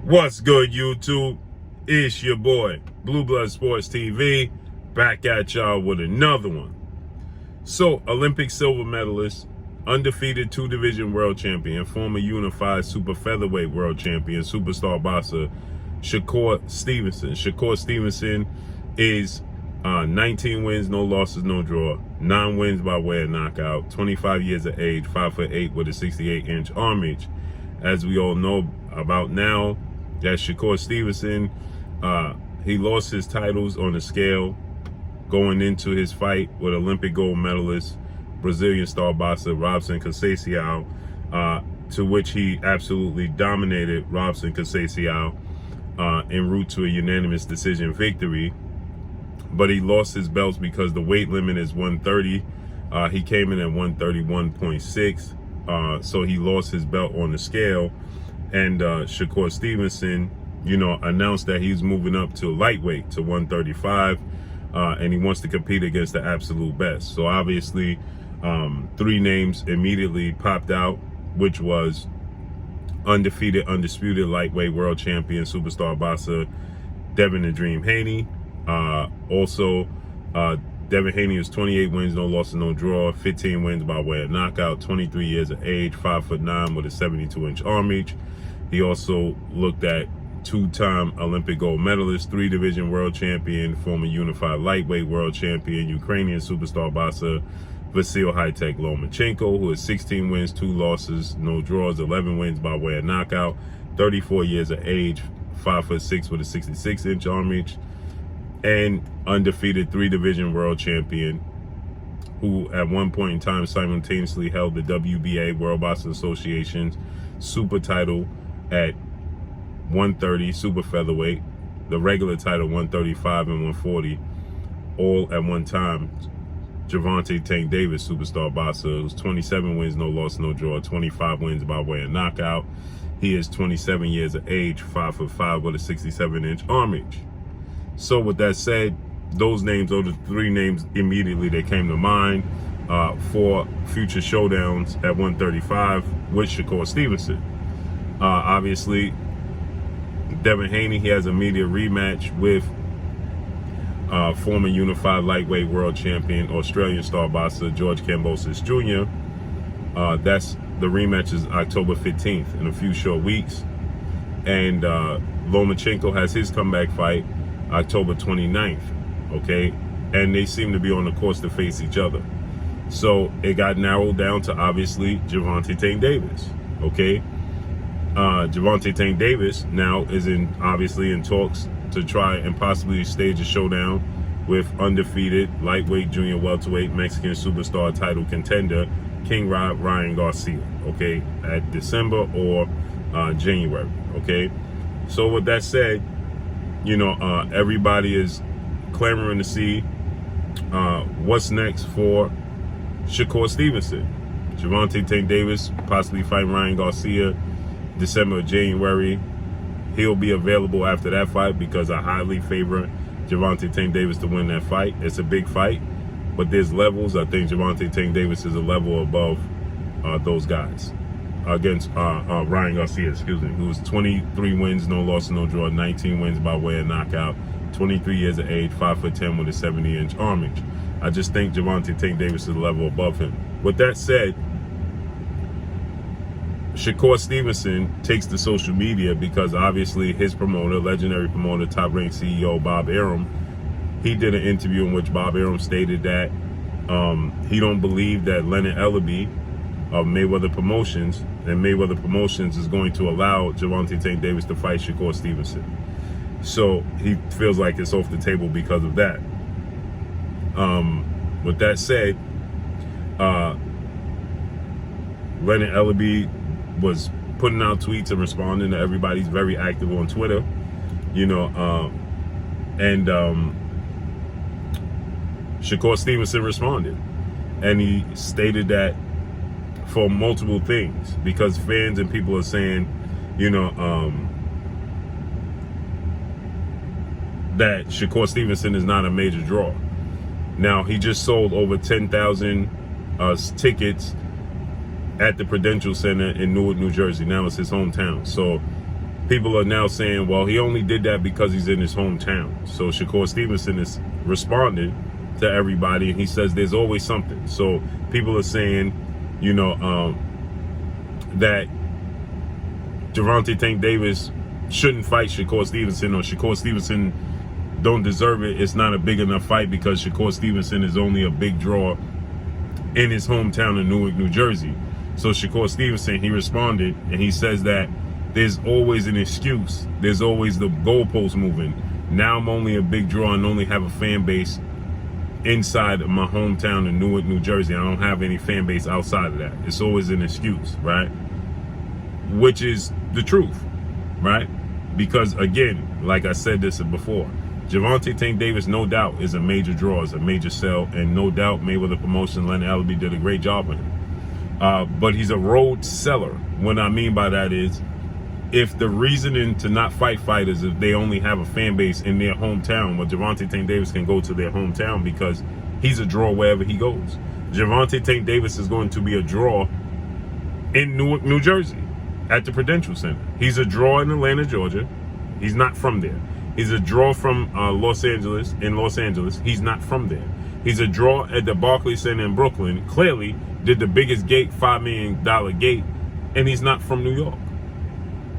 What's good, YouTube? It's your boy, Blue Blood Sports TV, back at y'all with another one. So, Olympic silver medalist, undefeated two-division world champion, former unified super featherweight world champion, superstar boxer, Shakur Stevenson. Shakur Stevenson is 19 wins, no losses, no draw, 9 wins by way of knockout, 25 years of age, 5'8" with a 68-inch arm reach. As we all know about now, that Shakur Stevenson, he lost his titles on the scale going into his fight with Olympic gold medalist, Brazilian star boxer Robson Conceição, to which he absolutely dominated Robson Conceição en route to a unanimous decision victory. But he lost his belts because the weight limit is 130. He came in at 131.6, so he lost his belt on the scale. And Shakur Stevenson, announced that he's moving up to lightweight to 135, and he wants to compete against the absolute best. So obviously, 3 names immediately popped out, which was undefeated, undisputed lightweight world champion, superstar boxer Devin the Dream Haney. Also, Devin Haney is 28 wins, no losses, no draw, 15 wins by way of knockout, 23 years of age, 5'9" with a 72-inch arm reach. He also looked at 2-time Olympic gold medalist, 3-division world champion, former unified lightweight world champion, Ukrainian superstar boxer Vasil High-Tech Lomachenko, who has 16 wins, 2 losses, no draws, 11 wins by way of knockout, 34 years of age, 5'6" with a 66-inch arm reach. And undefeated 3-division world champion, who at one point in time simultaneously held the WBA, World Boxing Association's super title at 130, super featherweight, the regular title 135 and 140, all at one time. Gervonta Tank Davis, superstar boxer, who's 27 wins, no loss, no draw, 25 wins by way of knockout. He is 27 years of age, 5'5" with a 67-inch arm reach. So with that said, those names are the 3 names immediately that came to mind for future showdowns at 135 with Shakur Stevenson. Obviously, Devin Haney, he has an immediate rematch with former unified lightweight world champion, Australian star boxer George Kambosos Jr. The rematch is October 15th, in a few short weeks. And Lomachenko has his comeback fight October 29th, okay? And they seem to be on the course to face each other. So it got narrowed down to, obviously, Gervonta Tank Davis, okay? Gervonta Tank Davis now is obviously in talks to try and possibly stage a showdown with undefeated lightweight junior welterweight Mexican superstar title contender King Ryan Garcia, okay, at December or January, okay? So with that said, everybody is clamoring to see what's next for Shakur Stevenson. Gervonta Tank Davis possibly fighting Ryan Garcia December or January. He'll be available after that fight because I highly favor Gervonta Tank Davis to win that fight. It's a big fight, but there's levels. I think Gervonta Tank Davis is a level above those guys. Against Ryan Garcia, who was 23 wins, no loss, no draw, 19 wins by way of knockout, 23 years of age, 5'10" with a 70-inch arm reach. I just think Gervonta Tank Davis is a level above him. With that said, Shakur Stevenson takes to social media because obviously his promoter, legendary promoter, top-ranked CEO Bob Arum, he did an interview in which Bob Arum stated that he don't believe that Leonard Ellerbe of Mayweather Promotions, and Mayweather Promotions is going to allow Gervonta Tank Davis to fight Shakur Stevenson. So he feels like it's off the table because of that. With that said, Leonard Ellerbe was putting out tweets and responding to everybody. He's very active on Twitter, and Shakur Stevenson responded, and he stated that for multiple things, because fans and people are saying, that Shakur Stevenson is not a major draw. Now, he just sold over 10,000 tickets at the Prudential Center in Newark, New Jersey. Now it's his hometown. So people are now saying, well, he only did that because he's in his hometown. So Shakur Stevenson is responding to everybody, and he says there's always something. So people are saying, you know, that Gervonta Tank Davis shouldn't fight Shakur Stevenson, or Shakur Stevenson don't deserve it. It's not a big enough fight because Shakur Stevenson is only a big draw in his hometown of Newark, New Jersey. So Shakur Stevenson, he responded, and he says that there's always an excuse. There's always the goalpost moving. Now I'm only a big draw and only have a fan base inside of my hometown in Newark, New Jersey. I don't have any fan base outside of that. It's always an excuse, right? Which is the truth, right? Because again, like I said this before, Gervonta Tank Davis, no doubt, is a major draw, is a major sell, and no doubt Mayweather Promotion, Leonard Ellerbe did a great job with him. But he's a road seller. What I mean by that is, if the reasoning to not fight fighters if they only have a fan base in their hometown, well, Gervonta Tank Davis can go to their hometown because he's a draw wherever he goes. Gervonta Tank Davis is going to be a draw in Newark, New Jersey, at the Prudential Center. He's a draw in Atlanta, Georgia. He's not from there. He's a draw from Los Angeles. He's not from there. He's a draw at the Barclays Center in Brooklyn. Clearly did the biggest gate, $5 million gate, and he's not from New York.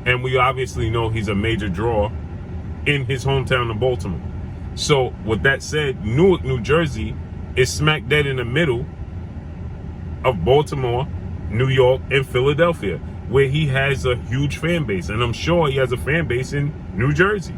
And we obviously know he's a major draw in his hometown of Baltimore. So with that said, Newark, New Jersey is smack dead in the middle of Baltimore, New York, and Philadelphia, where he has a huge fan base. And I'm sure he has a fan base in New Jersey.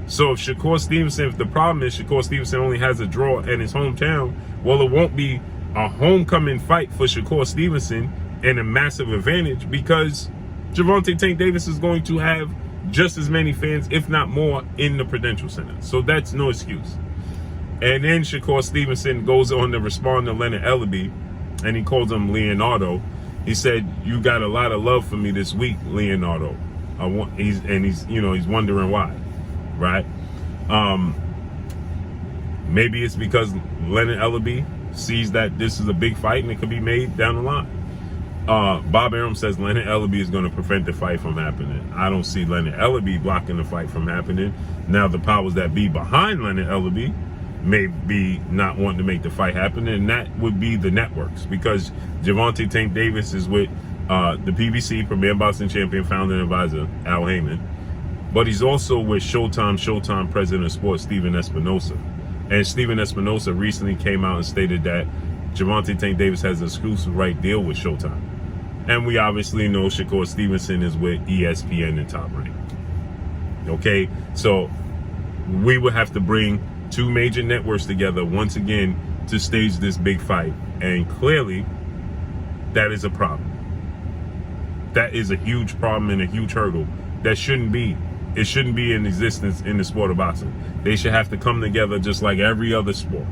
So if Shakur Stevenson, if the problem is Shakur Stevenson only has a draw in his hometown, well, it won't be a homecoming fight for Shakur Stevenson and a massive advantage, because Gervonta Tank Davis is going to have just as many fans, if not more, in the Prudential Center. So that's no excuse. And then Shakur Stevenson goes on to respond to Leonard Ellerbe, and he calls him Leonardo. He said, "You got a lot of love for me this week, Leonardo." He's wondering why, right? Maybe it's because Leonard Ellerbe sees that this is a big fight and it could be made down the line. Bob Arum says Leonard Ellerbe is going to prevent the fight from happening. I don't see Leonard Ellerbe blocking the fight from happening. Now, the powers that be behind Leonard Ellerbe may be not wanting to make the fight happen, and that would be the networks, because Gervonta Tank Davis is with the PBC, Premier Boxing Champion, founder and advisor, Al Heyman. But he's also with Showtime president of sports, Steven Espinosa. And Steven Espinosa recently came out and stated that Gervonta Tank Davis has an exclusive right deal with Showtime. And we obviously know Shakur Stevenson is with ESPN and Top Rank. Okay, so we would have to bring two major networks together once again to stage this big fight. And clearly, that is a problem. That is a huge problem and a huge hurdle that shouldn't be. It shouldn't be in existence in the sport of boxing. They should have to come together just like every other sport.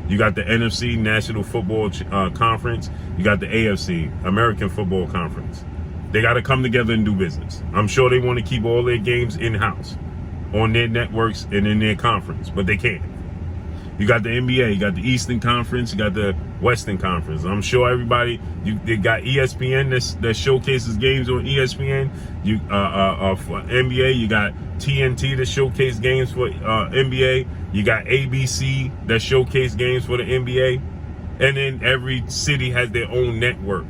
You got the NFC, National Football Conference. You got the AFC, American Football Conference. They got to come together and do business. I'm sure they want to keep all their games in-house on their networks and in their conference, but they can't. You got the NBA, you got the Eastern Conference, you got the Western Conference. I'm sure everybody, they got ESPN that showcases games on ESPN. For NBA, you got TNT that showcase games for NBA. You got ABC that showcase games for the NBA. And then every city has their own network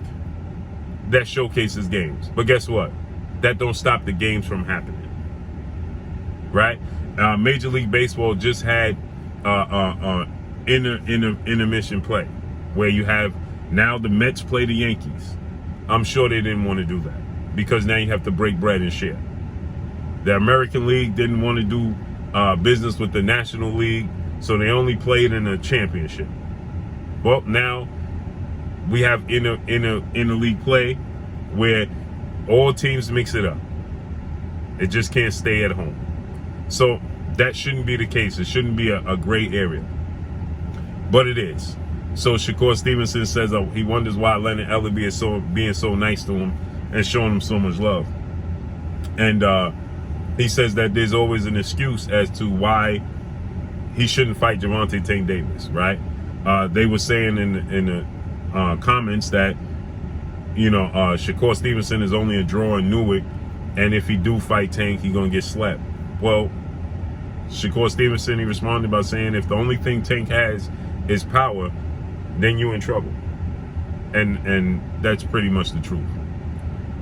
that showcases games. But guess what? That don't stop the games from happening. Right? Major League Baseball just had intermission play, where you have now the Mets play the Yankees. I'm sure they didn't want to do that, because now you have to break bread and share. The American League didn't want to do business with the National League, so they only played in a championship. Well, now we have interleague play where all teams mix it up. It just can't stay at home. So that shouldn't be the case. It shouldn't be a gray area. But it is. So Shakur Stevenson says he wonders why Leonard Ellerbe is being so nice to him and showing him so much love. And he says that there's always an excuse as to why he shouldn't fight Gervonta Tank Davis, right? They were saying in the comments that, Shakur Stevenson is only a draw in Newark And if he do fight Tank, he gonna get slapped. Well, Shakur Stevenson, he responded by saying, if the only thing Tank has is power, then you in trouble. And that's pretty much the truth,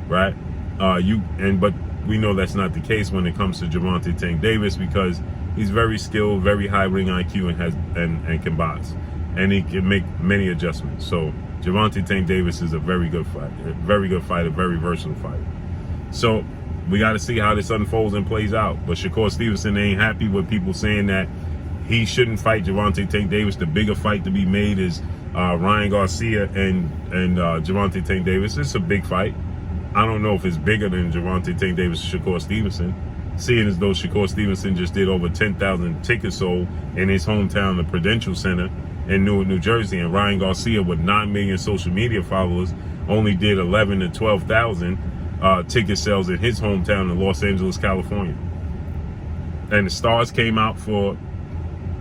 right? But we know that's not the case when it comes to Gervonta Tank Davis, because he's very skilled, very high ring IQ, and can box, and he can make many adjustments. So Gervonta Tank Davis is a very good fighter, very versatile fighter. So we got to see how this unfolds and plays out. But Shakur Stevenson ain't happy with people saying that he shouldn't fight Gervonta Tank Davis. The bigger fight to be made is Ryan Garcia and Gervonta Tank Davis. It's a big fight. I don't know if it's bigger than Gervonta Tank Davis and Shakur Stevenson, seeing as though Shakur Stevenson just did over 10,000 tickets sold in his hometown, the Prudential Center in Newark, New Jersey, and Ryan Garcia, with 9 million social media followers, only did 11 to 12,000 ticket sales in his hometown in Los Angeles, California. And the stars came out for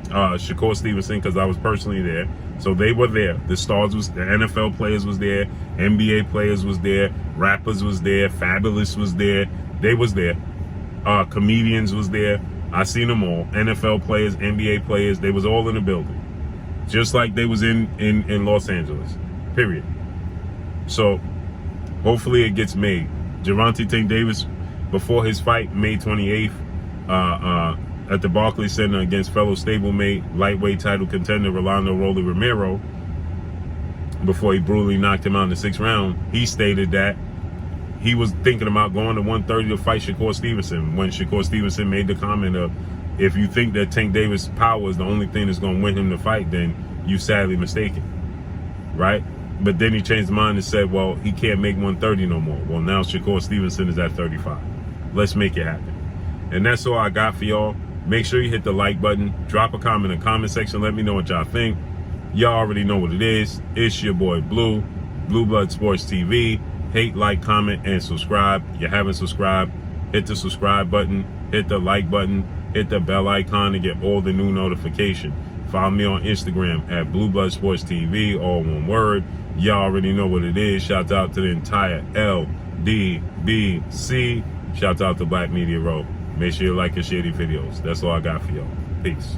Shakur Stevenson, because I was personally there. So they were there. The stars was, the NFL players was there, NBA players was there, rappers was there, Fabulous was there. They was there. Comedians was there. I seen them all. NFL players, NBA players, they was all in the building, just like they was in Los Angeles. Period. So hopefully it gets made. Gervonta Tank Davis, before his fight, May 28th, at the Barclays Center against fellow stablemate, lightweight title contender Rolando Rolly Romero, before he brutally knocked him out in the 6th round, he stated that he was thinking about going to 130 to fight Shakur Stevenson, when Shakur Stevenson made the comment of, if you think that Tank Davis' power is the only thing that's going to win him the fight, then you sadly mistaken, right? But then he changed his mind and said, well, he can't make 130 no more. Well, now Shakur Stevenson is at 35. Let's make it happen. And that's all I got for y'all. Make sure you hit the like button. Drop a comment in the comment section. Let me know what y'all think. Y'all already know what it is. It's your boy Blue, Blue Blood Sports TV. Hate, like, comment, and subscribe. If you haven't subscribed, hit the subscribe button, hit the like button, hit the bell icon to get all the new notifications. Follow me on Instagram at Blue Blood Sports TV, all one word. Y'all already know what it is. Shout out to the entire LDBC. Shout out to Black Media Row. Make sure you like and share these videos. That's all I got for y'all. Peace.